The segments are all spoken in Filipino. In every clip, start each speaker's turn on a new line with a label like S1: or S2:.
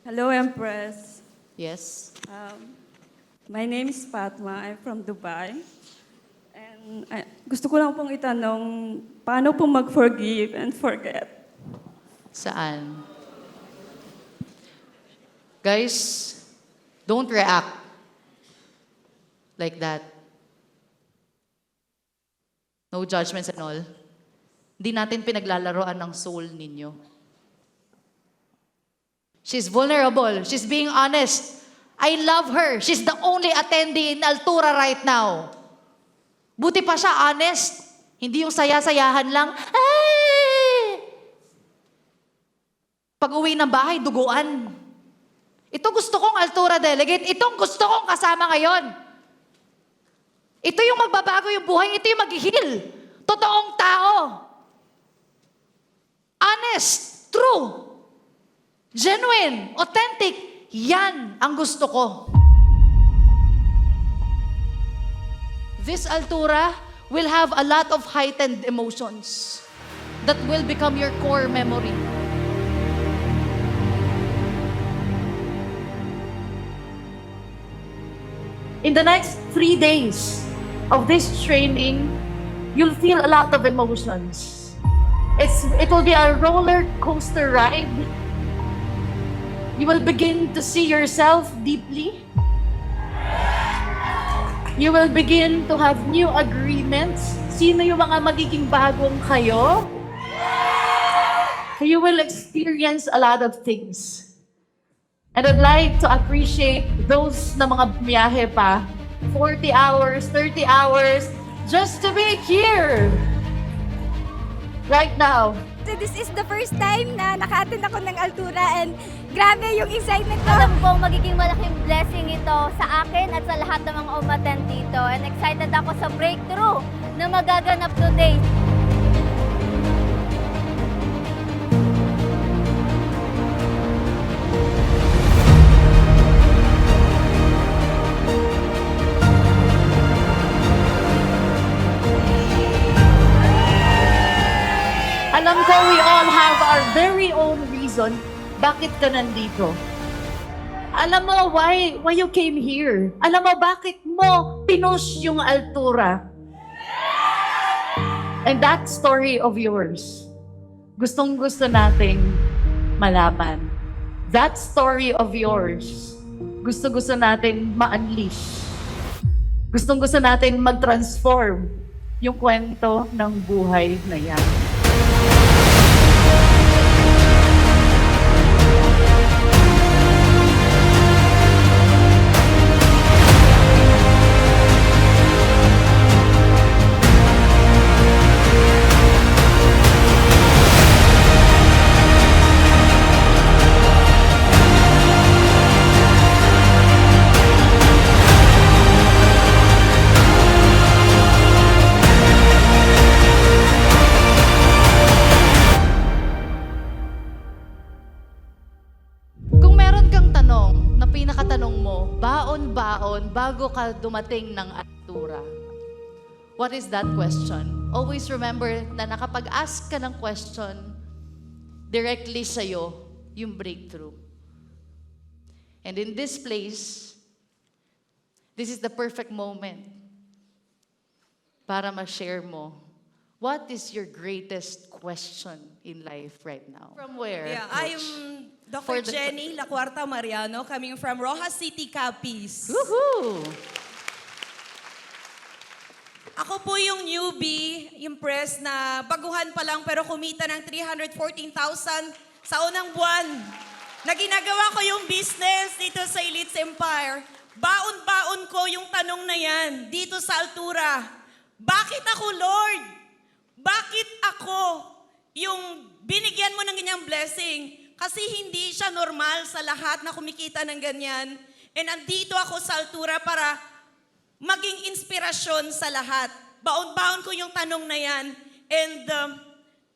S1: Hello, Empress.
S2: Yes.
S1: My name is Fatma. I'm from Dubai. And gusto ko lang pong itanong, paano po mag-forgive and forget?
S2: Saan? Guys, don't react like that. No judgments and all. Hindi natin pinaglalaroan ng soul ninyo. She's vulnerable. She's being honest. I love her. She's the only attendee in Altura right now. Buti pa siya honest. Hindi yung saya-sayahan lang. Ay! Pag-uwi ng bahay, duguan. Ito gusto kong Altura delegate. Itong gusto kong kasama ngayon. Ito yung magbabago yung buhay. Ito yung mag-heal. Totoong tao. Honest. True. Genuine. Authentic. Yan ang gusto ko. This Altura will have a lot of heightened emotions that will become your core memory. In the next 3 days of this training, you'll feel a lot of emotions. It will be a roller coaster ride. You will begin to see yourself deeply. You will begin to have new agreements. Sino yung mga magiging bagong kayo? You will experience a lot of things. And I'd like to appreciate those na mga biyahe pa, 40 hours, 30 hours, just to be here. Right now.
S3: So this is the first time na naka-attend ako ng Altura and grabe yung excitement ko.
S4: Alam ko, magiging malaking blessing ito sa akin at sa lahat ng mga umattend dito. And excited ako sa breakthrough na magaganap today.
S2: Alam ko we all have our very own reason bakit ka nandito. Alam mo why you came here. Alam mo bakit mo pinush yung Altura. And that story of yours, gustong-gusto nating malaman. That story of yours, gusto-gusto natin ma-unleash. Gustong-gusto natin mag-transform yung kwento ng buhay na yan. Kung meron kang tanong na pinakatanong mo, baon-baon bago ka dumating ng Altura, what is that question? Always remember na nakapag-ask ka ng question, directly sa'yo yung breakthrough. And in this place, this is the perfect moment para ma-share mo, what is your greatest question in life right now? From where?
S5: Yeah,
S2: Coach?
S5: I'm
S2: For
S5: Dr.
S2: the-
S5: Jenny La Cuarta Mariano, coming from Rojas City, Capiz.
S2: Woohoo!
S5: Ako po yung newbie, impressed na baguhan pa lang pero kumita ng 314,000 sa unang buwan. Na ginagawa ko yung business dito sa Elites Empire. Baon-baon ko yung tanong na yan dito sa Altura. Bakit ako, Lord? Bakit ako yung binigyan mo ng ganyang blessing? Kasi hindi siya normal sa lahat na kumikita ng ganyan. And andito ako sa Altura para maging inspirasyon sa lahat. Baon-baon ko yung tanong na yan. And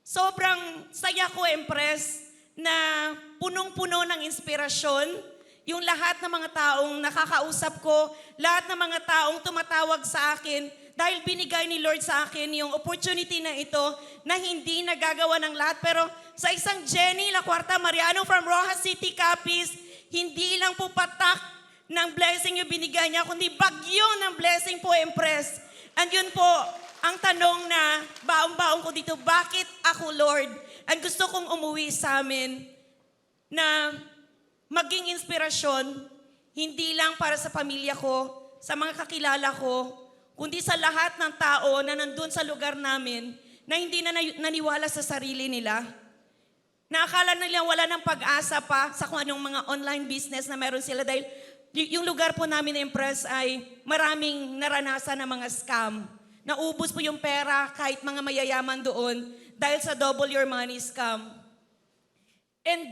S5: sobrang saya ko, Empress, na punong-puno ng inspirasyon. Yung lahat ng mga taong nakakausap ko, lahat ng mga taong tumatawag sa akin, dahil binigay ni Lord sa akin yung opportunity na ito na hindi nagagawa ng lahat. Pero sa isang Jenny La Cuarta Mariano from Rojas City, Capiz, Hindi lang po patak ng blessing yung binigay niya, kundi bagyo ng blessing po, Empress. And yun po, ang tanong na baong-baong ko dito, bakit ako, Lord? And gusto kong umuwi sa amin na maging inspirasyon, hindi lang para sa pamilya ko, sa mga kakilala ko, kundi sa lahat ng tao na nandun sa lugar namin na hindi na naniwala sa sarili nila. Naakala nila wala ng pag-asa pa sa kung anong mga online business na meron sila dahil yung lugar po namin, Empress, ay maraming naranasan na mga scam. Naubos po yung pera kahit mga mayayaman doon dahil sa double your money scam. And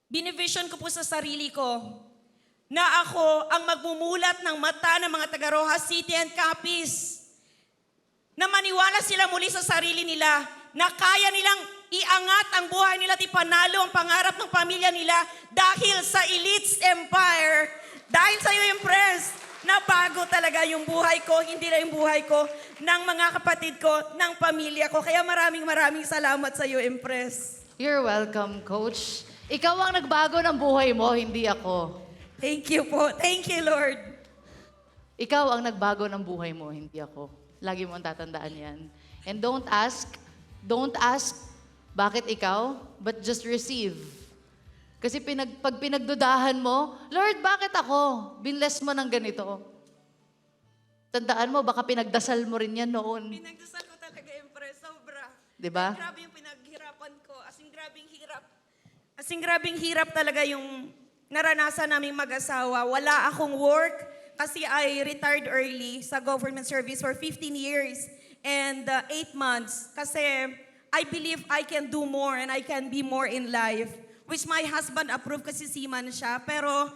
S5: binivision ko po sa sarili ko na ako ang magmumulat ng mata ng mga taga Rojas City and Capiz na maniwala sila muli sa sarili nila na kaya nilang iangat ang buhay nila at ipanalo ang pangarap ng pamilya nila dahil sa Elites Empire. Dahil sa iyo, Empress, nabago talaga yung buhay ko, hindi na yung buhay ko, ng mga kapatid ko, ng pamilya ko. Kaya maraming salamat sa iyo, Empress.
S2: You're welcome, Coach. Ikaw ang nagbago ng buhay mo, hindi ako.
S5: Thank you po. Thank you, Lord.
S2: Ikaw ang nagbago ng buhay mo, hindi ako. Lagi mo ang tatandaan yan. And don't ask, bakit ikaw? But just receive. Kasi pag pinagdudahan mo, Lord, bakit ako? Binless mo ng ganito. Tandaan mo, baka pinagdasal mo rin yan noon.
S5: Pinagdasal ko talaga, Empress. Sobra.
S2: Diba?
S5: Grabe yung pinaghirapan ko. Asing grabing hirap talaga yung naranasan naming mag-asawa. Wala akong work kasi I retired early sa government service for 15 years and 8 months. Kasi I believe I can do more and I can be more in life. Which my husband approved kasi seaman siya. Pero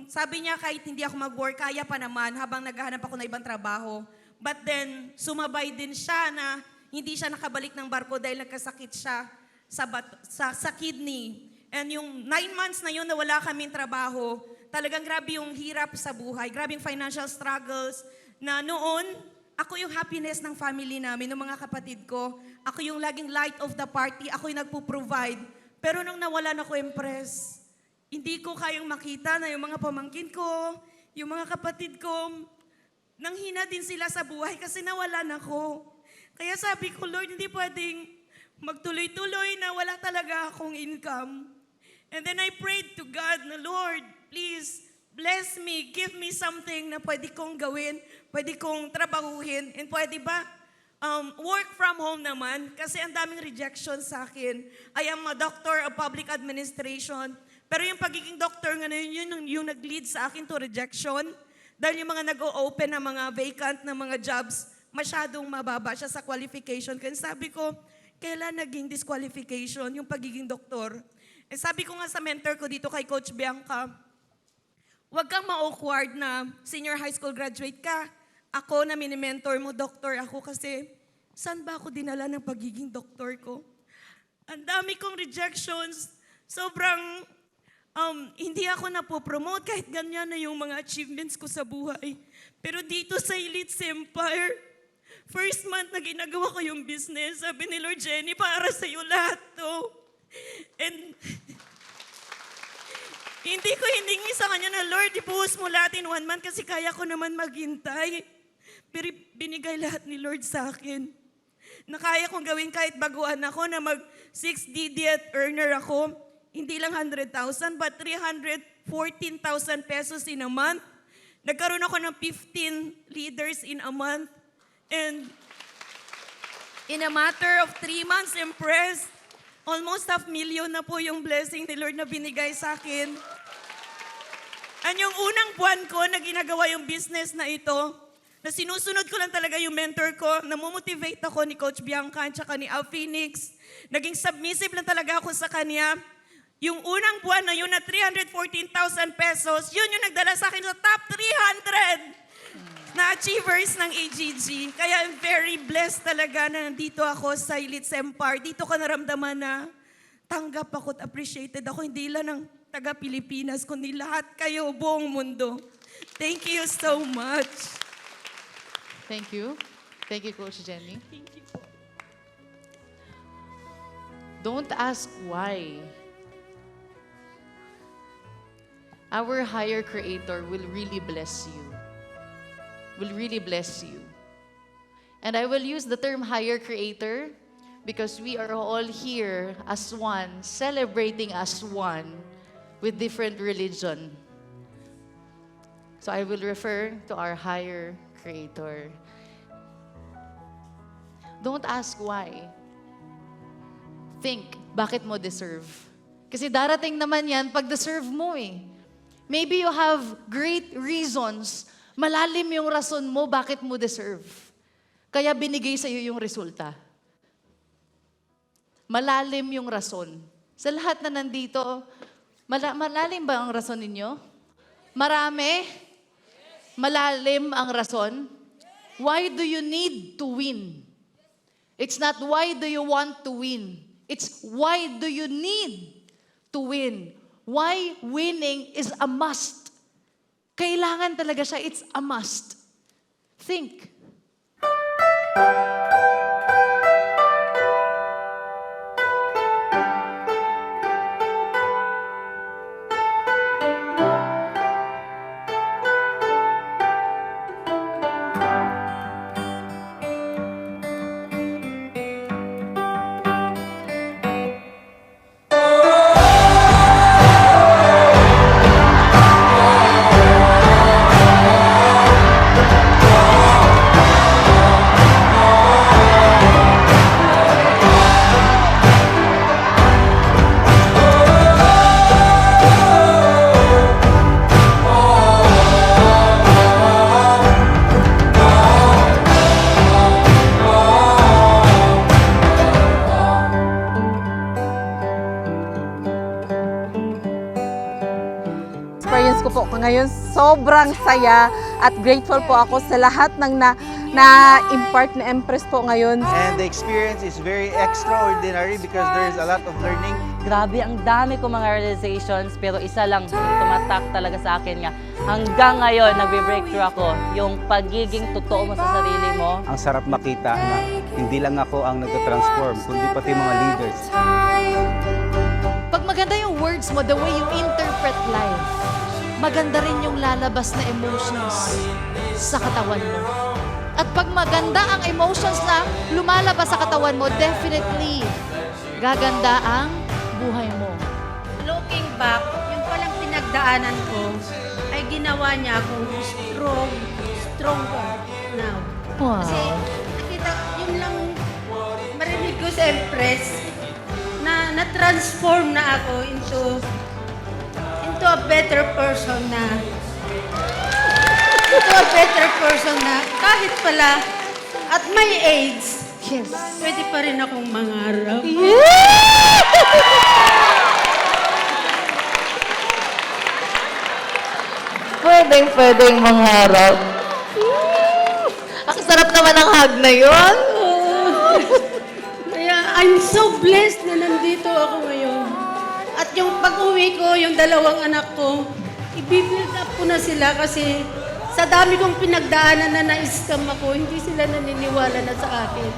S5: sabi niya kahit hindi ako mag-work, kaya pa naman habang naghahanap ako ng ibang trabaho. But then, sumabay din siya na hindi siya nakabalik ng barko dahil nagkasakit siya sa kidney. And yung 9 months na yun na wala kaming trabaho, talagang grabe yung hirap sa buhay, grabe yung financial struggles na noon, ako yung happiness ng family namin, ng mga kapatid ko. Ako yung laging light of the party, ako yung nagpo-provide. Pero nung nawalan ako, Empress, hindi ko kayang makita na yung mga pamangkin ko, yung mga kapatid ko, nanghina din sila sa buhay kasi nawalan ako. Kaya sabi ko, Lord, hindi pwedeng magtuloy-tuloy na wala talaga akong income. And then I prayed to God na, Lord, please, bless me, give me something na pwede kong gawin, pwede kong trabahuhin, and pwede ba work from home naman kasi ang daming rejection sa akin. I am a doctor of public administration, pero yung pagiging doctor nga na yun yung nag-lead sa akin to rejection dahil yung mga nag-o-open na mga vacant na mga jobs, masyadong mababa siya sa qualification. Kaya sabi ko, kailan naging disqualification yung pagiging doktor? Eh sabi ko nga sa mentor ko dito kay Coach Bianca, huwag kang ma-awkward na senior high school graduate ka. Ako na mini-mentor mo, doktor ako kasi saan ba ako dinala ng pagiging doktor ko? Ang dami kong rejections. Sobrang hindi ako napopromote kahit ganyan na yung mga achievements ko sa buhay. Pero dito sa Elites Empire, first month na ginagawa ko yung business, sabi ni Lord Jenny, para sa'yo lahat to. And hindi ko hiningi sa kanya na, Lord, ibuhos mo lahat in 1 month kasi kaya ko naman maghintay. Pero binigay lahat ni Lord sa akin. Na kaya kong gawin kahit baguhan ako na mag 6-digit earner ako. Hindi lang 100,000 but 314,000 pesos in a month. Nagkaroon ako ng 15 leaders in a month. And in a matter of 3 months, Empress, almost 500,000 na po yung blessing ni Lord na binigay sa akin. And yung unang buwan ko na ginagawa yung business na ito, na sinusunod ko lang talaga yung mentor ko, namomotivate ako ni Coach Bianca at saka ni Al Phoenix. Naging submissive lang talaga ako sa kanya. Yung unang buwan na yun na 314,000 pesos, yun yung nagdala sa akin sa top 300 na achievers ng AGG. Kaya I'm very blessed talaga na nandito ako sa Elites Empire. Dito ko naramdaman na tanggap ako at appreciated ako. Hindi lang ng taga-Pilipinas, kundi lahat kayo, buong mundo. Thank you so much.
S2: Thank you. Thank you, Coach Jenny.
S5: Thank you po.
S2: Don't ask why. our higher creator will really bless you. Will really bless you. And I will use the term higher creator because we are all here as one, celebrating as one with different religion. So I will refer to our higher creator. Don't ask why. Think, bakit mo deserve? Kasi darating naman yan pag deserve mo eh. Maybe you have great reasons, malalim yung rason mo bakit mo deserve. Kaya binigay sa iyo yung resulta. Malalim yung rason. Sa lahat na nandito, malalim ba ang rason ninyo? Marami? Malalim ang rason? Why do you need to win? It's not why do you want to win. It's why do you need to win. Why winning is a must. Kailangan talaga siya. It's a must. Think.
S6: Experience ko po ngayon, sobrang saya at grateful po ako sa lahat ng na-impart na Empress po ngayon.
S7: And the experience is very extraordinary because there is a lot of learning.
S8: Grabe, ang dami ko mga realizations, pero isa lang yung tumatak talaga sa akin nga. Hanggang ngayon, nagbe-breakthrough ako. Yung pagiging totoo mo sa sarili mo.
S7: Ang sarap makita na hindi lang ako ang nagtatransform, kundi pati mga leaders.
S2: Pag maganda yung words mo, the way you interpret life, maganda rin yung lalabas na emotions sa katawan mo. At pag maganda ang emotions na lumalabas sa katawan mo, definitely, gaganda ang buhay mo.
S9: Looking back, yung palang pinagdaanan ko, ay ginawa niya akong stronger now.
S2: Wow.
S9: Kasi nakita, yun lang marinig ko sa Empress, na na-transform na ako into a better person na kahit pala at my age,
S2: Yes.
S9: pwede pa rin akong mangarap.
S2: Pwedeng mangarap. Ang sarap naman ang hug na yun.
S9: Kaya I'm so blessed na nandito ako ngayon. At yung pag-uwi ko, yung dalawang anak ko, i-build up ko na sila kasi sa dami kong pinagdaanan na na-scam ako, hindi sila naniniwala na sa akin.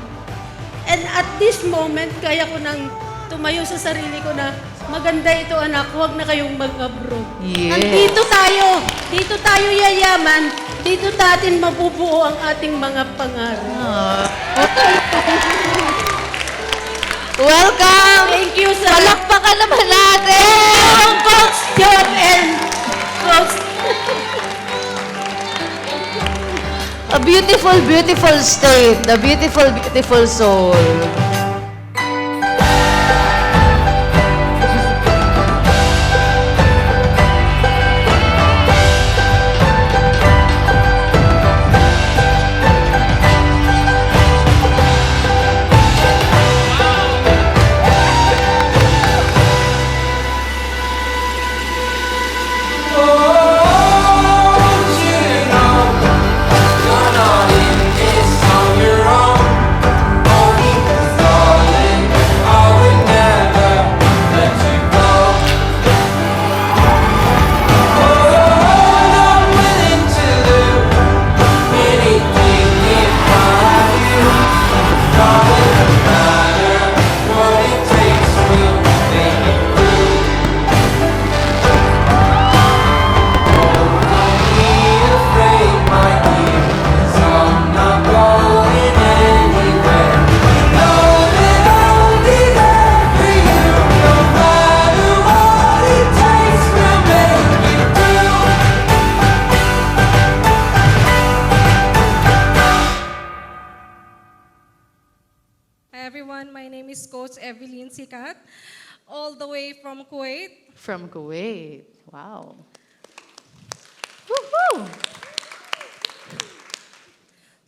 S9: And at this moment, kaya ko nang tumayo sa sarili ko na maganda ito anak, huwag na kayong mag-abroad.
S2: Yes.
S9: Nandito tayo, dito tayo yayaman, dito natin mabubuo ang ating mga pangarap.
S2: Welcome!
S9: Thank you, sir.
S2: Palakpakan naman natin!
S9: Coach John and Coach.
S2: A beautiful, beautiful state. A beautiful, beautiful soul.
S9: My name is Coach Evelyn Sikat, all the way from Kuwait.
S2: From Kuwait. Wow. Woohoo!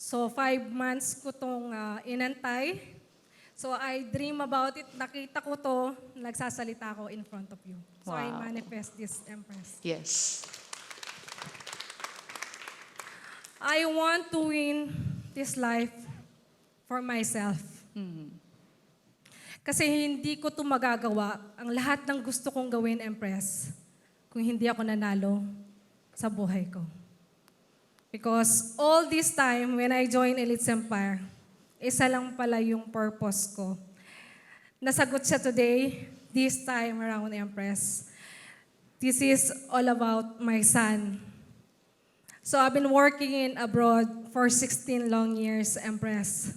S9: So 5 months ko tong inantay. So I dream about it. Nakita ko to, nagsasalita ko in front of you. So I
S2: Wow.
S9: manifest this, Empress.
S2: Yes.
S9: I want to win this life for myself. Kasi hindi ko to magagawa. Ang lahat ng gusto kong gawin, Empress, kung hindi ako nanalo sa buhay ko. Because all this time, when I joined Elites Empire, isa lang pala yung purpose ko. Nasagot siya today, this time around, Empress. This is all about my son. So I've been working in abroad for 16 long years, Empress.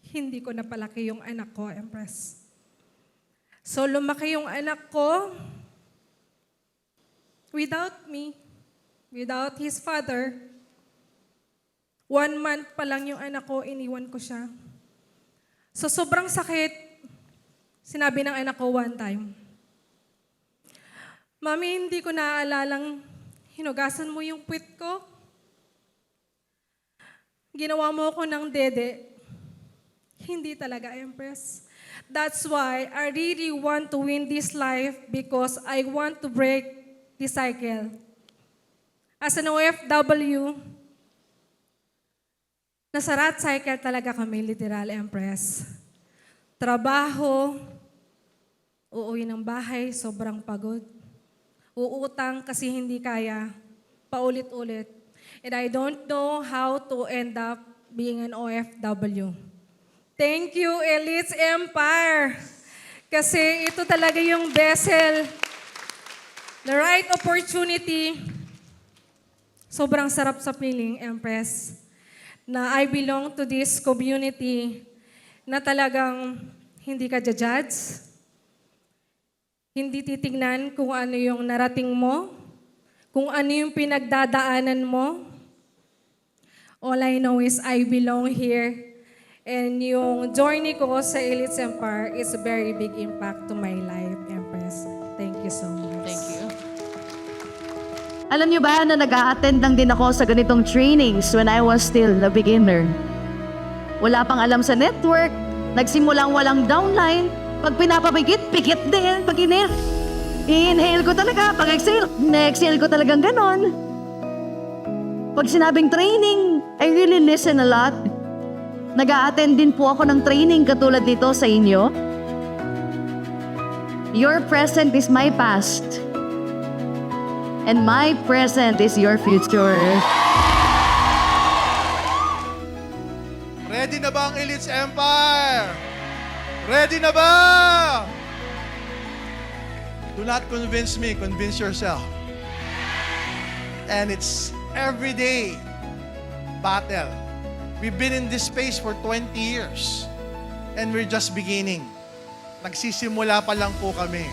S9: Hindi ko napalaki yung anak ko, Empress. So lumaki yung anak ko without me, without his father. 1 month pa lang yung anak ko, iniwan ko siya. So sobrang sakit. Sinabi ng anak ko one time, Mami, hindi ko naaalalang hinugasan mo yung puwit ko. Ginawa mo ako ng dede. Hindi talaga, Empress. That's why I really want to win this life because I want to break the cycle. As an OFW, nasa rat cycle talaga kami, literal, Empress. Trabaho, uuwi ng bahay, sobrang pagod. Uutang kasi hindi kaya, paulit-ulit. And I don't know how to end up being an OFW. Thank you, Elites Empire. Kasi ito talaga yung vessel, the right opportunity. Sobrang sarap sa feeling, Empress, na I belong to this community na talagang hindi ka judge. Hindi titignan kung ano yung narating mo, kung ano yung pinagdadaanan mo. All I know is I belong here. And yung journey ko sa Elites Empire is a very big impact to my life, Empress. Thank you so much.
S2: Thank you.
S10: Alam niyo ba na nag-a-attend lang din ako sa ganitong trainings when I was still a beginner. Wala pang alam sa network, nagsimulang walang downline. Pag pinapapikit, pikit din. Pag i-inhale ko talaga. Pag exhale, na-exhale ko talagang ganon. Pag sinabing training, I really listen a lot. Nag-a-attend din po ako ng training katulad nito sa inyo. Your present is my past. And my present is your future.
S11: Ready na ba ang Elites Empire? Ready na ba? Do not convince me, convince yourself. And it's everyday battle. We've been in this space for 20 years. And we're just beginning. Nagsisimula pa lang po kami.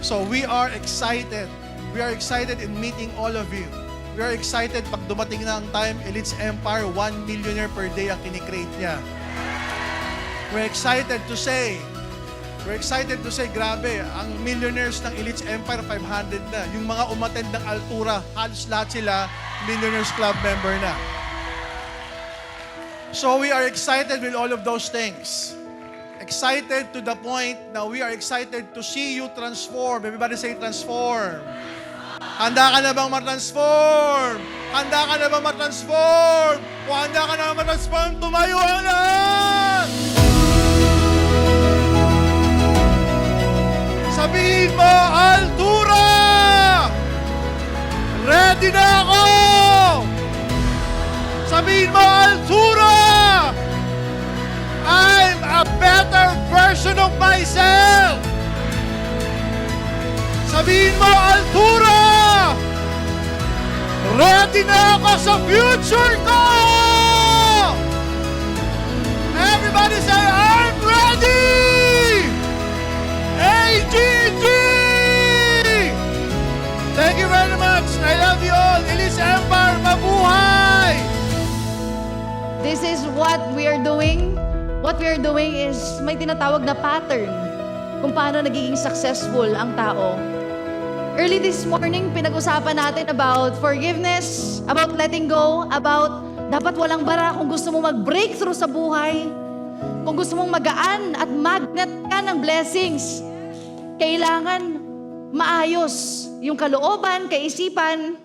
S11: So we are excited. We are excited in meeting all of you. We are excited pag dumating na ang time, Elites Empire, 1 millionaire per day ang kinikreate niya. We're excited to say, grabe, ang millionaires ng Elites Empire, 500 na. Yung mga umattend ng Altura, halos lahat sila, Millionaires Club member na. So we are excited with all of those things. Excited to the point na we are excited to see you transform. Everybody say transform. Handa ka na bang ma-transform? Handa ka na bang ma-transform? Kung handa ka na ma-transform, tumayo ang lahat! Sabihin mo, Altura! Ready na ako! Sabihin mo, Altura! I'm a better version of myself! Sabihin mo, Altura! Ready na ako sa future ko! Everybody say, I'm ready! AGG! Thank you very much. I love you all. Elites Empire, mabuhay!
S2: This is what we are doing.
S10: what we are doing is may tinatawag na pattern kung paano nagiging successful ang tao. Early this morning, pinag-usapan natin about forgiveness, about letting go, about dapat walang bara kung gusto mo mag-breakthrough sa buhay. Kung gusto mong magaan at magnet ka ng blessings, kailangan maayos yung kalooban, kaisipan.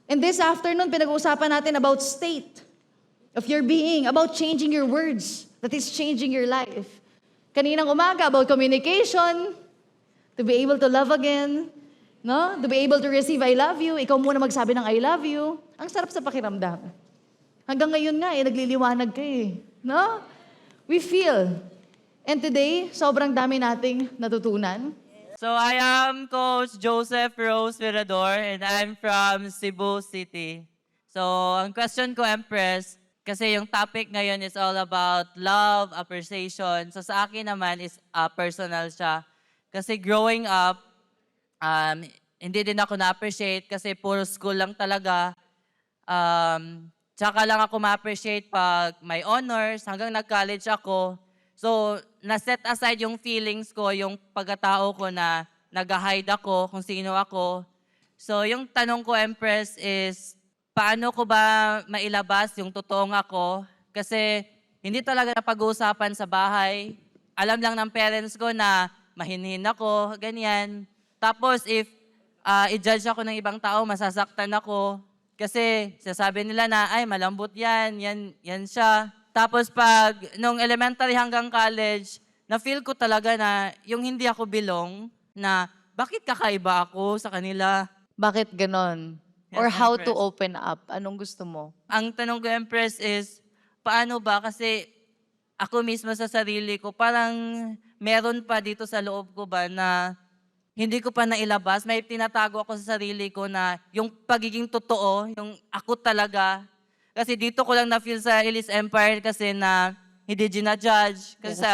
S10: And this afternoon, pinag-uusapan natin about state of your being, about changing your words, that is changing your life. Kaninang umaga, about communication, to be able to love again, no? To be able to receive I love you, ikaw muna magsabi ng I love you. Ang sarap sa pakiramdam. Hanggang ngayon nga, nagliliwanag ka no? We feel. And today, sobrang dami nating natutunan.
S8: So I am Coach Joseph Rose Virador and I'm from Cebu City. So ang question ko, Empress, kasi yung topic ngayon is all about love, appreciation. So sa akin naman is personal siya. Kasi growing up, hindi din ako na-appreciate kasi puro school lang talaga. Tsaka lang ako ma-appreciate pag may honors hanggang nag-college ako. So, na-set aside yung feelings ko, yung pagkatao ko na nag-hide ako, kung sino ako. So, yung tanong ko, Empress, is paano ko ba mailabas yung totoong ako? Kasi hindi talaga napag-uusapan sa bahay. Alam lang ng parents ko na mahinhin ako, ganyan. Tapos, if i-judge ako ng ibang tao, masasaktan ako. Kasi sasabi nila na, ay, malambot yan siya. Tapos pag nung elementary hanggang college, na-feel ko talaga na yung hindi ako belong, na bakit kakaiba ako sa kanila?
S2: Bakit ganon?
S8: Yes,
S2: Or how to
S8: Empress.
S2: open up? Anong gusto mo?
S8: Ang tanong ko, Empress, is paano ba? Kasi ako mismo sa sarili ko, parang meron pa dito sa loob ko ba na hindi ko pa nailabas. May tinatago ako sa sarili ko na yung pagiging totoo, yung ako talaga. Kasi dito ko lang na-feel sa Elise Empire kasi na hindi ginajudge. Kasi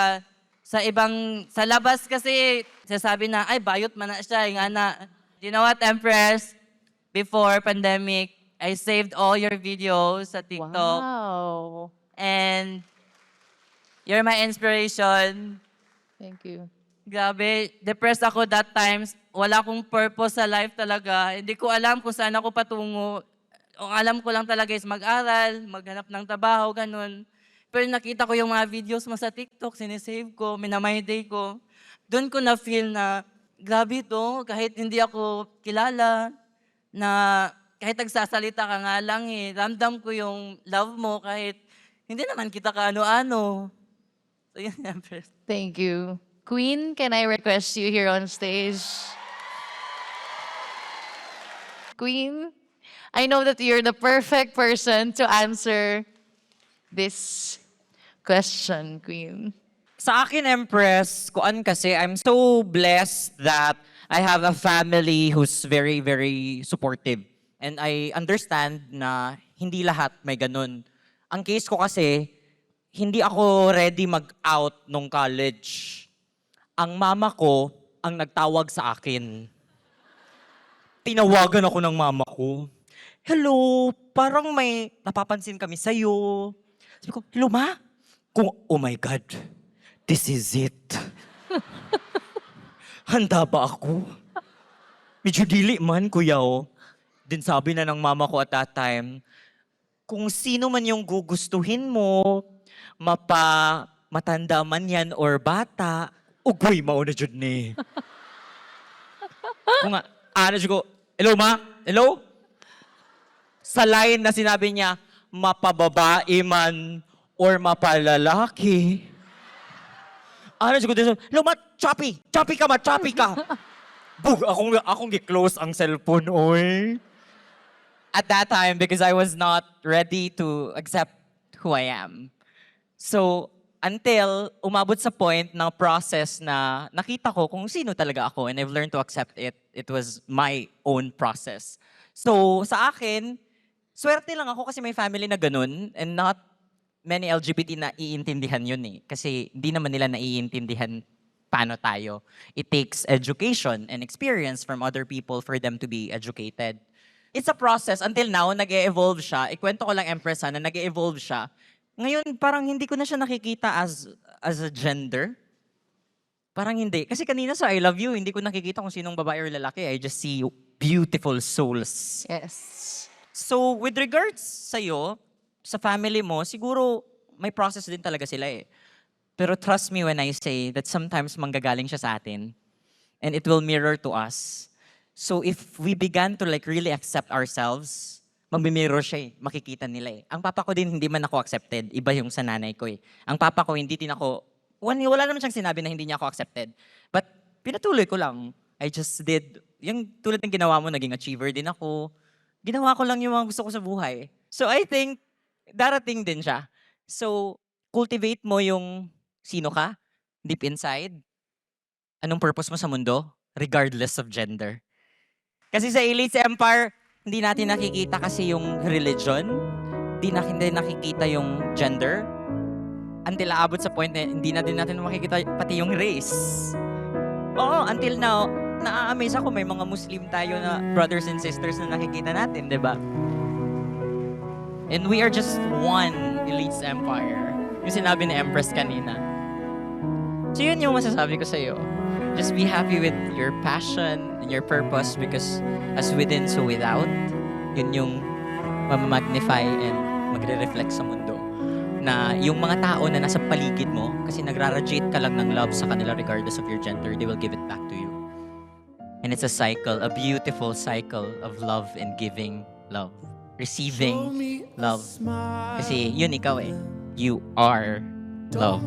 S8: sa labas kasi sasabi na, ay, bayot man na siya. Nga na. You know what, Empress? Before pandemic, I saved all your videos sa TikTok.
S2: Wow.
S8: And you're my inspiration.
S2: Thank you.
S8: Grabe, depressed ako that times. Wala akong purpose sa life talaga. Hindi ko alam kung saan ako patungo. Ang alam ko lang talaga is mag-aral, maghanap ng trabaho, ganun. Pero nakita ko yung mga videos mo sa TikTok, sinisave ko, minamay-day ko. Doon ko na-feel na, grabe to, kahit hindi ako kilala, na kahit nagsasalita ka nga lang ramdam ko yung love mo kahit hindi naman kita kaano-ano. So yun, Empress.
S2: Thank you. Queen, can I request you here on stage? Queen, I know that you're the perfect person to answer this question, Queen.
S12: Sa akin, Empress, kuan kasi, I'm so blessed that I have a family who's very, very supportive. And I understand na hindi lahat may ganun. Ang case ko kasi, hindi ako ready mag-out nung college. Ang mama ko ang nagtawag sa akin. Tinawagan ako ng mama ko. Hello, parang may napapansin kami sa'yo. Sabi ko, hello ma? Oh my God, this is it. Handa ba ako? Medyo dili man, kuya oh. Din sabi na ng mama ko at that time, kung sino man yung gugustuhin mo, matanda man yan or bata, ugoy mauna dyan ni. Kung nga, ko, hello ma? Hello? Sa line na sinabi niya, mapababae man or mapalalaki. Ko din, hello ma? Choppy! Choppy ka ma! Choppy ka! Bug, akong gi-close ang cellphone, oy. At that time, because I was not ready to accept who I am. So, until umabot sa point ng process na nakita ko kung sino talaga ako and I've learned to accept it. It was my own process. So, sa akin, swerte lang ako kasi may family na ganun and not many LGBT na iintindihan yun eh. Kasi hindi naman nila naiintindihan paano tayo. It takes education and experience from other people for them to be educated. It's a process. Until now, nag-e-evolve siya. Ikwento ko lang, Empress, na nag-e-evolve siya. Ngayon, parang hindi ko na siya nakikita as a gender. Parang hindi. Kasi kanina sa I love you, hindi ko nakikita kung sinong babae or lalaki. I just see beautiful souls.
S2: Yes.
S12: So, with regards sa'yo, sa family mo, siguro may process din talaga sila eh. Pero trust me when I say that sometimes manggagaling siya sa atin and it will mirror to us. So if we began to like really accept ourselves, magmimirror siya eh. Makikita nila eh. Ang papa ko din hindi man ako accepted. Iba yung sa nanay ko eh. Ang papa ko hindi din ako, wala naman siyang sinabi na hindi niya ako accepted. But pinatuloy ko lang. I just did, yung tulad ng ginawa mo, naging achiever din ako. Ginawa ko lang yung mga gusto ko sa buhay. So I think, darating din siya. So, cultivate mo yung sino ka, deep inside. Anong purpose mo sa mundo, regardless of gender. Kasi sa Elites Empire, hindi natin nakikita kasi yung religion, hindi nakikita yung gender, until aabot sa point na hindi na din natin makikita pati yung race. Oo, until now, na-amaze ako, may mga Muslim tayo na brothers and sisters na nakikita natin, di ba? And we are just one Elites Empire. Yung sinabi ni Empress kanina. So yun yung masasabi ko sa'yo. Just be happy with your passion and your purpose because as within, so without, yun yung mamamagnify and magre-reflect sa mundo. Na yung mga tao na nasa paligid mo, kasi nagraradiate ka lang ng love sa kanila regardless of your gender, they will give it back to you. And it's a cycle, a beautiful cycle of love and giving love. Receiving love. Kasi yun ikaw eh. You are love.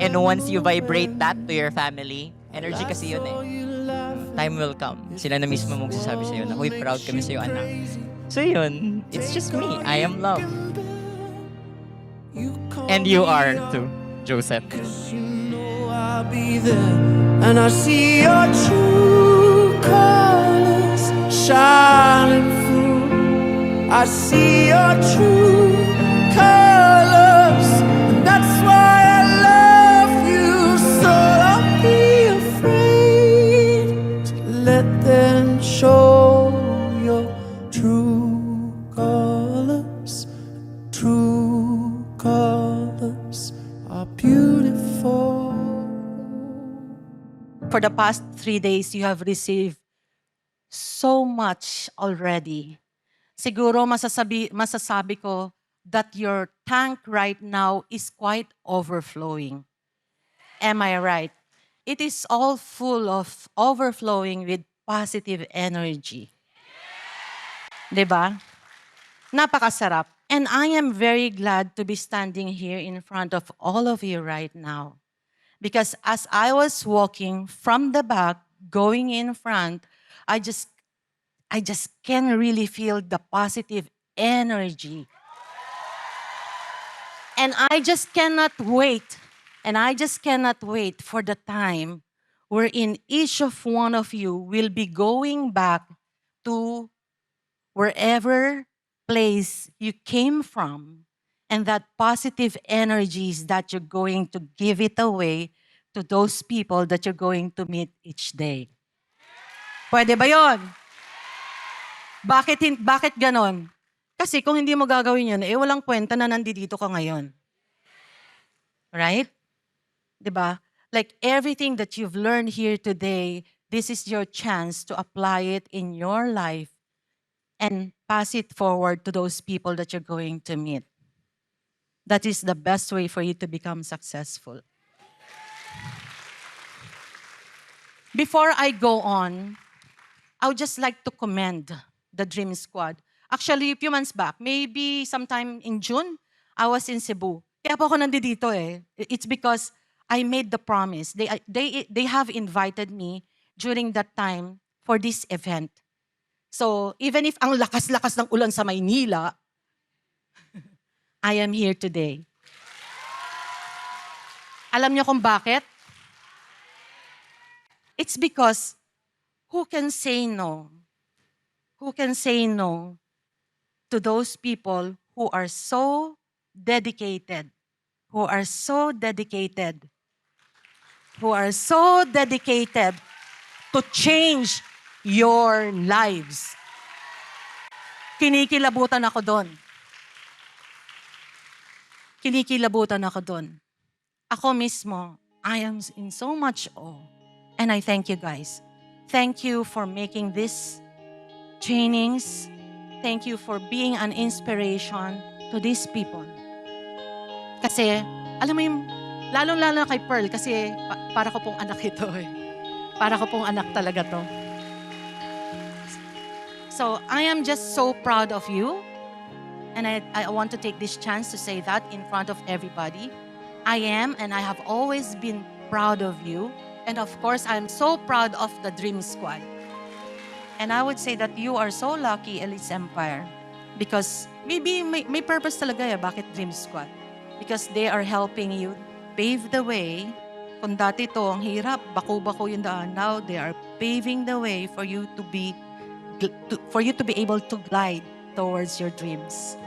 S12: And once you vibrate that to your family, energy kasi yun eh. Time will come. Sila na mismo magsasabi sa'yo na, uy, proud kami sa'yo, anak. So yun, it's just me. I am love. And you are too, Joseph.
S13: I'll be there, and I see your true colors shining through. I see your true colors, and that's why I love you. So don't be afraid to let them show your true colors. True colors are beautiful.
S9: For the past 3 days, you have received so much already. Siguro masasabi ko that your tank right now is quite overflowing. Am I right? It is all full of overflowing with positive energy. Diba? Napakasarap. And I am very glad to be standing here in front of all of you right now. Because as I was walking from the back, going in front, I just can really feel the positive energy. And I just cannot wait. And I just cannot wait for the time wherein each of one of you will be going back to wherever place you came from. And that positive energies that you're going to give it away to those people that you're going to meet each day. Pwede ba yun? Bakit ganon? Kasi kung hindi mo gagawin yun, walang kwenta na nandito ka ngayon. Right? Diba? Like everything that you've learned here today, this is your chance to apply it in your life and pass it forward to those people that you're going to meet. That is the best way for you to become successful. Before I go on, I would just like to commend the Dream Squad. Actually, a few months back, maybe sometime in June, I was in Cebu. Kaya po ako nandito eh. It's because I made the promise. They have invited me during that time for this event. So, even if ang lakas-lakas ng ulan sa Maynila, I am here today. Alam niyo kung bakit? It's because who can say no? Who can say no to those people who are so dedicated, who are so dedicated to change your lives? Kinikilabutan ako doon.
S14: kinikilabutan ako doon. Ako mismo, I am in so much awe. And I thank you guys. Thank you for making these trainings. Thank you for being an inspiration to these people. Kasi, alam mo yung, lalong-lalo na kay Pearl, kasi para ko pong anak ito eh. Para ko pong anak talaga to. So, I am just so proud of you. And I want to take this chance to say that in front of everybody. I am and I have always been proud of you. And of course, I'm so proud of the Dream Squad. And I would say that you are so lucky, Elite Empire. Because maybe may purpose talaga bakit Dream Squad. Because they are helping you pave the way. Kung dati to ang hirap, bako-bako yung daan. Now they are paving the way for you to be able to glide towards your dreams.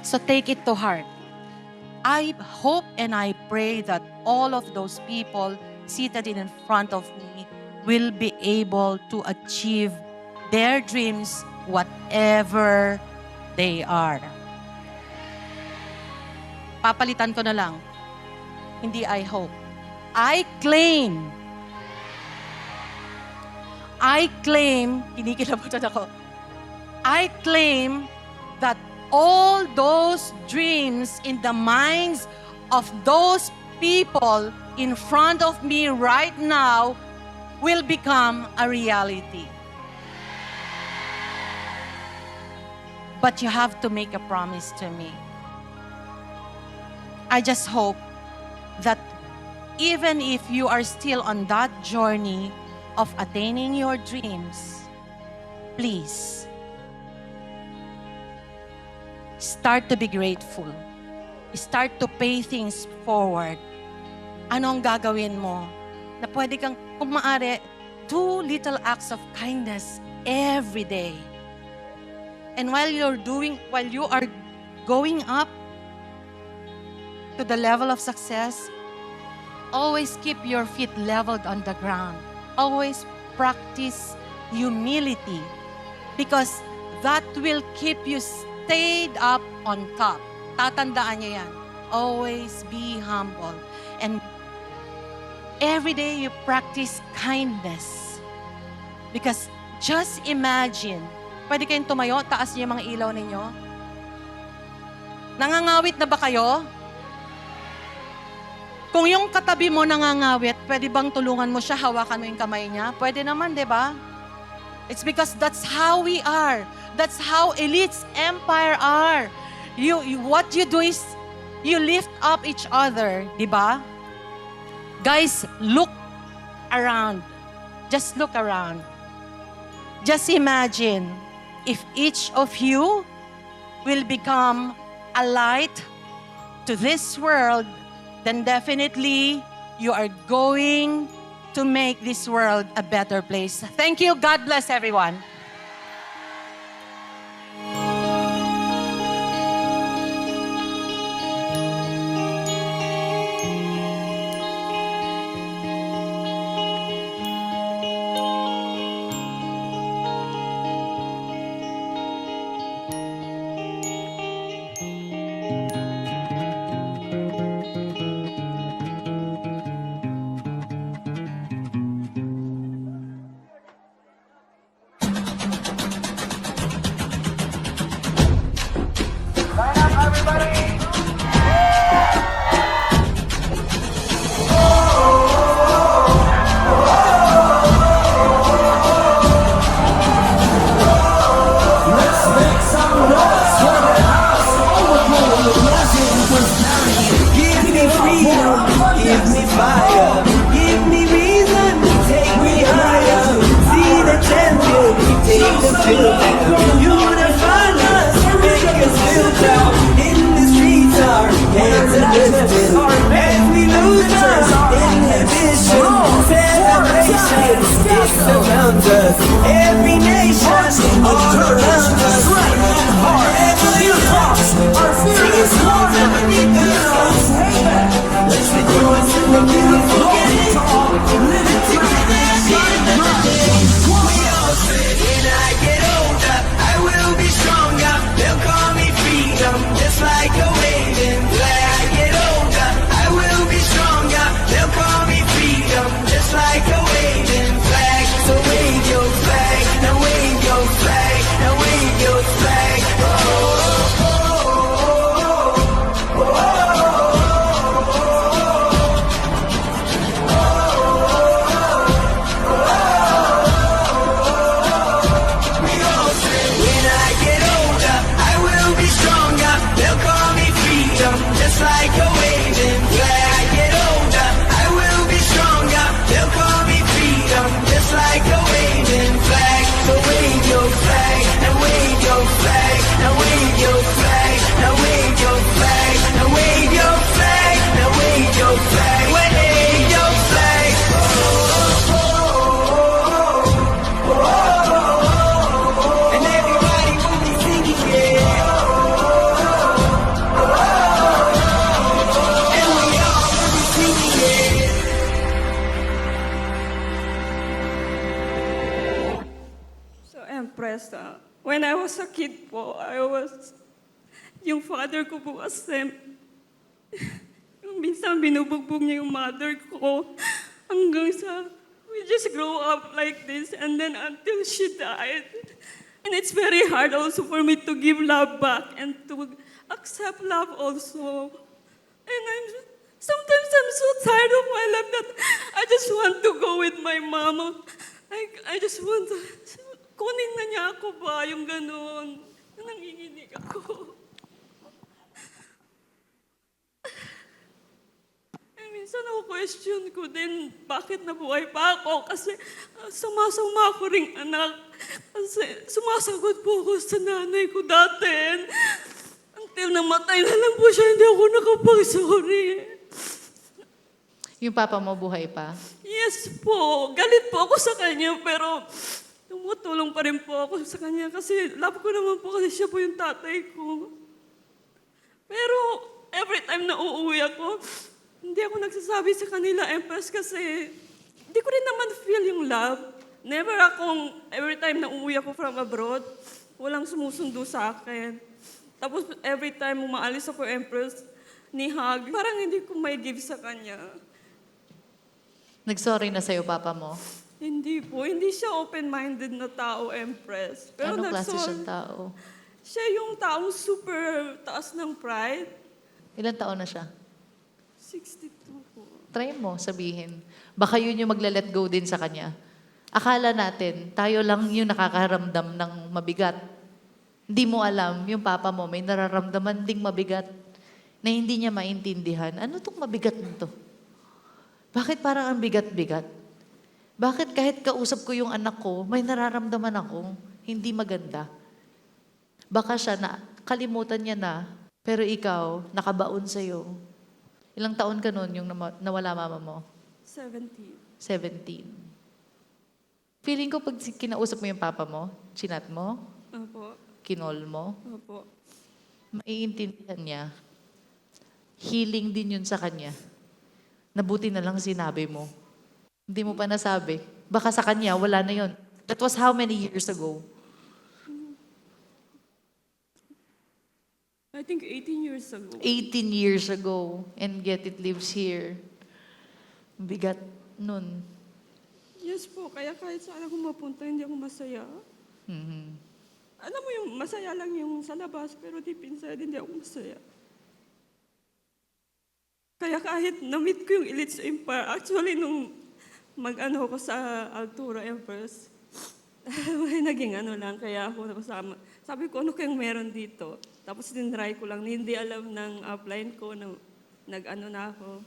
S14: So take it to heart. I hope and I pray that all of those people seated in front of me will be able to achieve their dreams, whatever they are. Papalitan ko na lang. Hindi I hope. I claim, kinikilabutan ako. I claim that all those dreams in the minds of those people in front of me right now will become a reality. But you have to make a promise to me. I just hope that even if you are still on that journey of attaining your dreams, please, start to be grateful. Start to pay things forward. Ano ang gagawin mo? Na pwede kang, kung maaari, do little acts of kindness every day. And while you are going up to the level of success, always keep your feet leveled on the ground. Always practice humility because that will keep you stayed up on top. Tatandaan niyo yan. Always be humble. And every day you practice kindness. Because just imagine, pwede kayong tumayo, taas niyo yung mga ilaw ninyo. Nangangawit na ba kayo? Kung yung katabi mo nangangawit, pwede bang tulungan mo siya, hawakan mo yung kamay niya? Pwede naman, di ba? It's because that's how we are. That's how Elite's Empire are. What you do is, you lift up each other, di ba? Guys, look around. Just look around. Just imagine if each of you will become a light to this world, then definitely you are going to make this world a better place. Thank you. God bless everyone.
S13: Every nation all around us. Wherever you cross, our fear is gone underneath the cross. Let's rejoice in the beautiful game. Live it together, shine the day. We all say, when I get older, I will be stronger. They'll call me just like a waving flag. I get older, I will be stronger. They'll call me freedom, just like a waving flag. So wave your flag, now wave your flag, now wave your flag. Oh, oh, oh, oh, oh, oh. Just like a waving flag. I get older, I will be stronger. They'll call me freedom, just like a waving flag. So wave your flag, now wave your flag, now wave your flag, now wave your flag, now wave your flag, now wave your flag, wave your flag. Oh, oh, oh, oh, oh, oh. And everybody will be singing, yeah.
S1: So, Empress, when I was a kid po, yung father ko po kasi, yung minsan binubugbog niya yung mother ko hanggang sa, we just grow up like this and then until she died. And it's very hard also for me to give love back and to accept love also. And sometimes I'm so tired of my life that I just want to go with my mama. I just want to, kunin na niya ako ba, yung ganun. Nanginginig ako. Minsan ako question ko din, bakit nabuhay pa ako? Kasi sama-sama ako ring anak. Kasi sumasagot po ako sa nanay ko dati. Until namatay na lang po siya, hindi ako nakapag-sorry.
S2: Yung papa mo buhay pa?
S1: Yes po. Galit po ako sa kanya, pero tumutulong pa rin po ako sa kanya kasi love ko naman po kasi siya po yung tatay ko. Pero every time na uuwi ako, hindi ako nagsasabi sa kanila, Empress, kasi hindi ko rin naman feel yung love. Never akong, every time na uuwi ako from abroad, walang sumusundo sa akin. Tapos every time umaalis ako, Empress, ni hug, parang hindi ko may give sa kanya.
S2: Nag-sorry na sa'yo, papa mo?
S1: Hindi po. Hindi siya open-minded na tao, Empress. Pero
S2: Anong klase siyang tao?
S1: Siya yung taong super taas ng pride.
S2: Ilan taon na siya?
S1: 62 po.
S2: Try mo sabihin. Baka yun yung magla-let go din sa kanya. Akala natin, tayo lang yung nakakaramdam ng mabigat. Hindi mo alam, yung papa mo may nararamdaman ding mabigat na hindi niya maintindihan. Ano tong mabigat nito? Bakit parang ang bigat-bigat? Bakit kahit kausap ko yung anak ko, may nararamdaman akong hindi maganda? Baka siya na, kalimutan niya na, pero ikaw, nakabaon sa'yo. Ilang taon ka nun yung nawala mama mo?
S1: 17.
S2: 17. Feeling ko pag kinausap mo yung papa mo, chinat mo,
S1: Opo.
S2: kinol mo,
S1: Opo.
S2: maiintindihan niya. Healing din yun sa kanya. Nabuti na lang sinabi mo. Hindi mo pa nasabi. Baka sa kanya, wala na yun. That was how many years ago?
S1: I think 18 years ago.
S2: 18 years ago. And yet it lives here. Bigat nun.
S1: Yes po. Kaya kahit saan ako mapunta, hindi ako masaya.
S2: Mhm.
S1: Alam mo yung masaya lang yung sa labas, pero deep inside, hindi ako masaya. Kaya kahit na-meet ko yung Elites Empire, actually nung mag-ano ko sa Altura Empress, may naging ano lang, kaya ako napasama. Sabi ko, ano kayong meron dito? Tapos tinry ko lang, hindi alam ng upline ko na nag-ano na ako,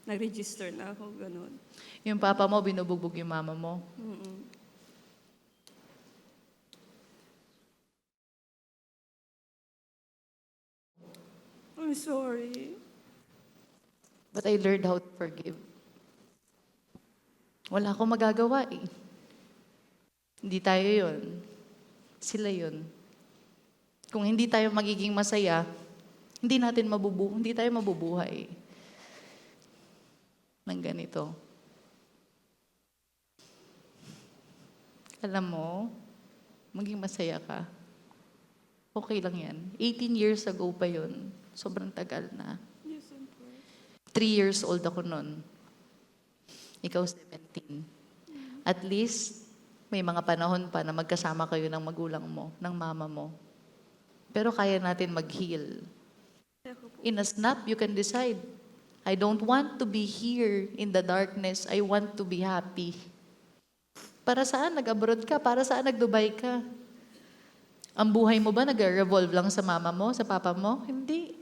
S1: nag-register na ako, ganun.
S2: Yung papa mo, binubugbog yung mama mo.
S1: Mm-mm. I'm sorry.
S2: But I learned how to forgive. Wala akong magagawa eh. Hindi tayo yun. Sila yun. Kung hindi tayo magiging masaya, hindi tayo mabubuhay ng ganito. Alam mo, maging masaya ka. Okay lang yan. 18 years ago pa yun. Sobrang tagal na.
S1: Yes, Empress.
S2: 3 years old ako nun. Ikaw 17. At least, may mga panahon pa na magkasama kayo ng magulang mo, ng mama mo. Pero kaya natin mag-heal. In a snap, you can decide. I don't want to be here in the darkness. I want to be happy. Para saan nag-abroad ka? Para saan nag-Dubai ka? Ang buhay mo ba nag-revolve lang sa mama mo, sa papa mo? Hindi.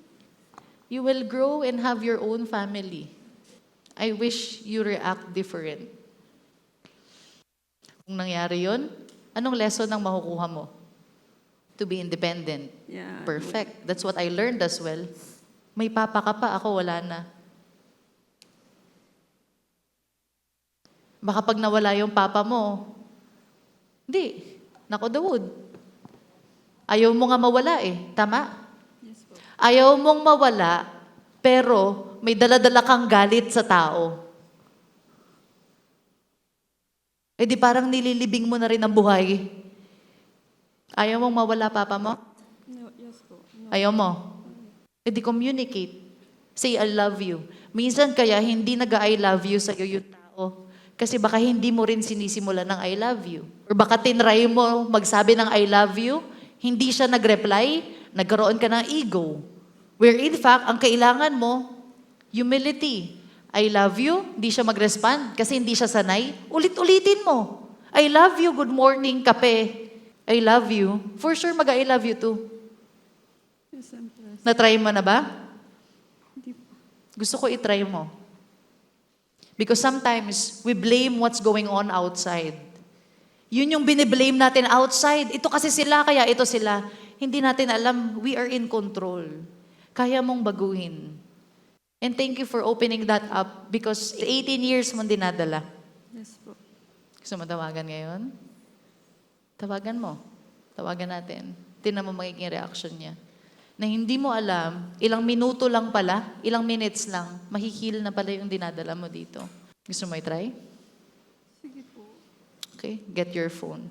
S2: You will grow and have your own family. I wish you react different. Kung nangyari yun, anong lesson ang makukuha mo? To be independent.
S1: Yeah.
S2: Perfect. That's what I learned as well. May papa ka pa, ako wala na. Baka pag nawala yung papa mo, hindi, knock on the wood. Ayaw mo nga mawala eh, tama?
S1: Yes po.
S2: Ayaw mong mawala, pero may dala-dala kang galit sa tao. Eh di parang nililibing mo na rin ang buhay. Ayaw mong mawala papa mo?
S1: No, yes po. No.
S2: Ayaw mo? Eh di communicate. Say, I love you. Minsan kaya hindi nag-I love you sa'yo yung tao. Kasi baka hindi mo rin sinisimula ng I love you. Or baka tinry mo magsabi ng I love you, hindi siya nag-reply, nagkaroon ka ng ego. Where in fact, ang kailangan mo, humility. I love you, hindi siya mag-respond kasi hindi siya sanay. Ulit-ulitin mo. I love you, good morning, kape. I love you. For sure, mag-I love you too.
S1: Yes, Empress.
S2: Na-try mo na ba?
S1: Hindi po.
S2: Gusto ko i-try mo. Because sometimes, we blame what's going on outside. Yun yung biniblame natin outside. Ito kasi sila, kaya ito sila. Hindi natin alam, we are in control. Kaya mong baguhin. And thank you for opening that up because 18 years mo dinadala.
S1: Yes po.
S2: Gusto mo tawagan ngayon? Tawagan mo. Tawagan natin. Tingnan mo magiging reaction niya. Na hindi mo alam, ilang minuto lang pala, ilang minutes lang, mahihil na pala yung dinadala mo dito. Gusto mo i-try?
S1: Sige po.
S2: Okay, get your phone.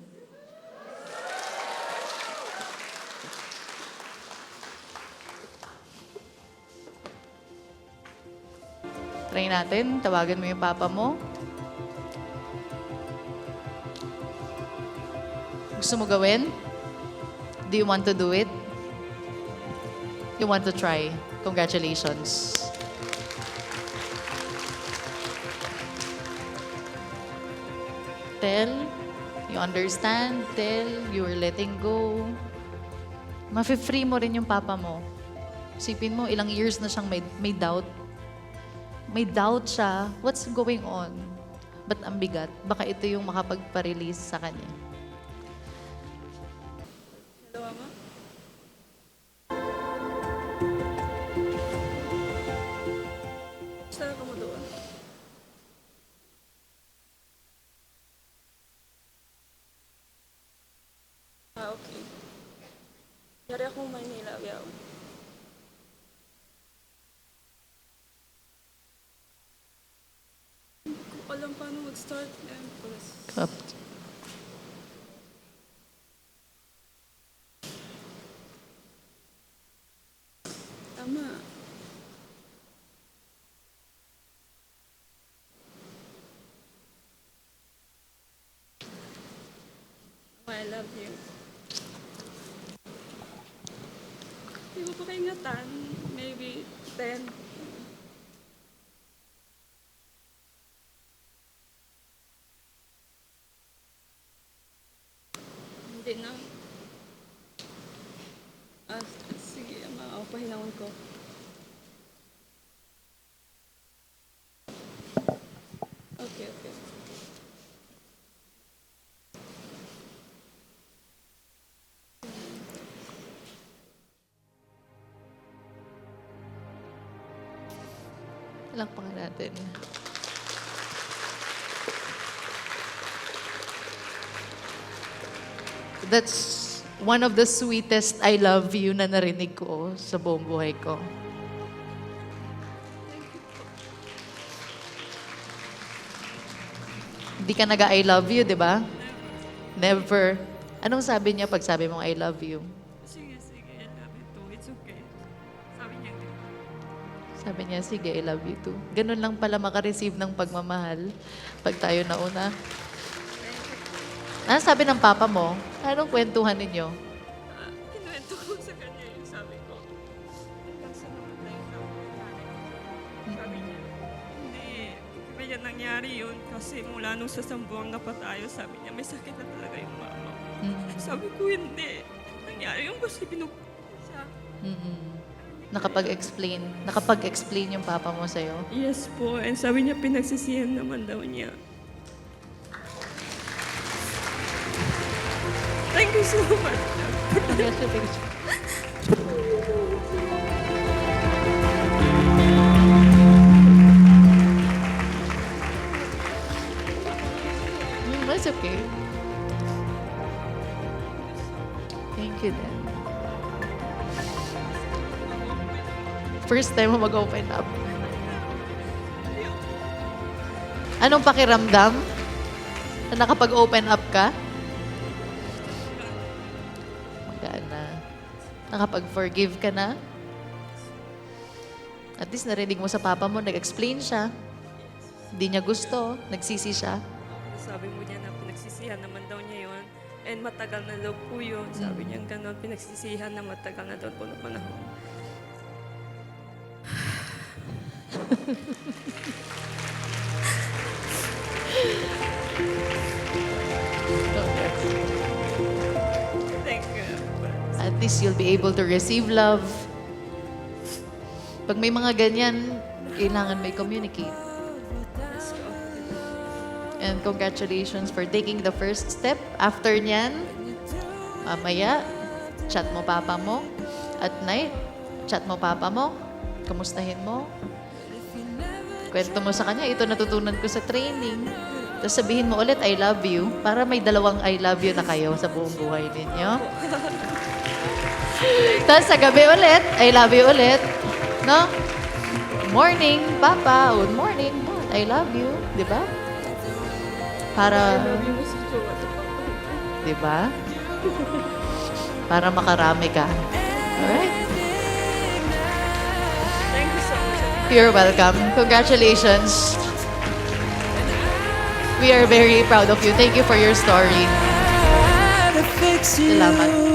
S2: Try natin, tawagan mo yung papa mo. Gusto mo gawin? Do you want to do it? You want to try. Congratulations. Tell, you understand. Tell, you are letting go. Mafe-free mo rin yung papa mo. Isipin mo, ilang years na siyang may doubt. May doubt siya. What's going on? Ba't ang bigat? Baka ito yung makapagpa-release sa kanya.
S1: Hello, Ama? Saan ka mo doon? Ah, okay. Yari akong Manila, yaw. Hindi ko alam paano mag-start, Empress.
S2: Up.
S1: Tama. I love you. Hindi mo pa kayo ingatan. Maybe 10. Hindi na. Sige, Ama. Pahinahon ko. Okay.
S2: Palakpakan natin. That's one of the sweetest I love you na narinig ko sa buong buhay ko. Hindi ka nag-I love you, di ba? Never. Anong sabi niya pag sabi mong I love you?
S1: Sige. I love you too. It's okay. Sabi niya,
S2: Sabi niya, sige, I love you too. Ganun lang pala makareceive ng pagmamahal pag tayo nauna. Ano sabi ng papa mo? Anong kwentuhan ninyo?
S1: kinuwento ko sa kanya yung sabi ko. Hanggang sa namatay yung nanay ko. Sabi niya, hindi kaya nangyari yun kasi mula nung sa sambuang na pa tayo, sabi niya, may sakit na talaga yung mama ko. Sabi ko, hindi. Nangyari yung kasi pinupulong siya.
S2: Nakapag-explain yung papa mo sa'yo?
S1: Yes po, and sabi niya, pinagsisihan naman daw niya. Thank you so much.
S2: Congratulations. That's okay. Thank you then. First time mo mag-open up. Anong pakiramdam? Na nakapag-open up ka? Magaan na. Nakapag-forgive ka na? At least narinig mo sa papa mo, nag-explain siya. Hindi niya gusto, nagsisi siya.
S1: Sabi mo niya na pinagsisihan naman daw niya yun. And matagal na daw po yun. Sabi niya gano'n, pinagsisihan na matagal na daw po na panahon. Thank you.
S2: At least you'll be able to receive love. Pag may mga ganyan, kailangan may communicate. And congratulations for taking the first step. After nyan, mamaya, chat mo papa mo. At night, chat mo papa mo. Kamustahin mo. Kwento mo sa kanya, ito natutunan ko sa training. Tapos sabihin mo ulit, I love you. Para may dalawang I love you na kayo sa buong buhay ninyo. Tapos sa gabi ulit, I love you ulit. No? Good morning, Papa. Good morning, Mom. I love you. Di ba? Para... Di ba? Para makarami ka. Alright?
S1: Thank you so much.
S2: You're welcome. Congratulations. We are very proud of you. Thank you for your story. Salamat.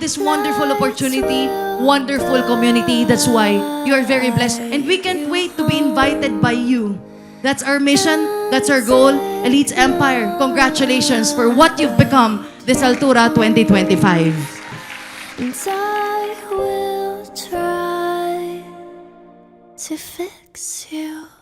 S10: This wonderful opportunity, wonderful community. That's why you are very blessed. And we can't wait to be invited by you. That's our mission. That's our goal. Elites Empire, congratulations for what you've become this Altura 2025.
S13: And I will try to fix you.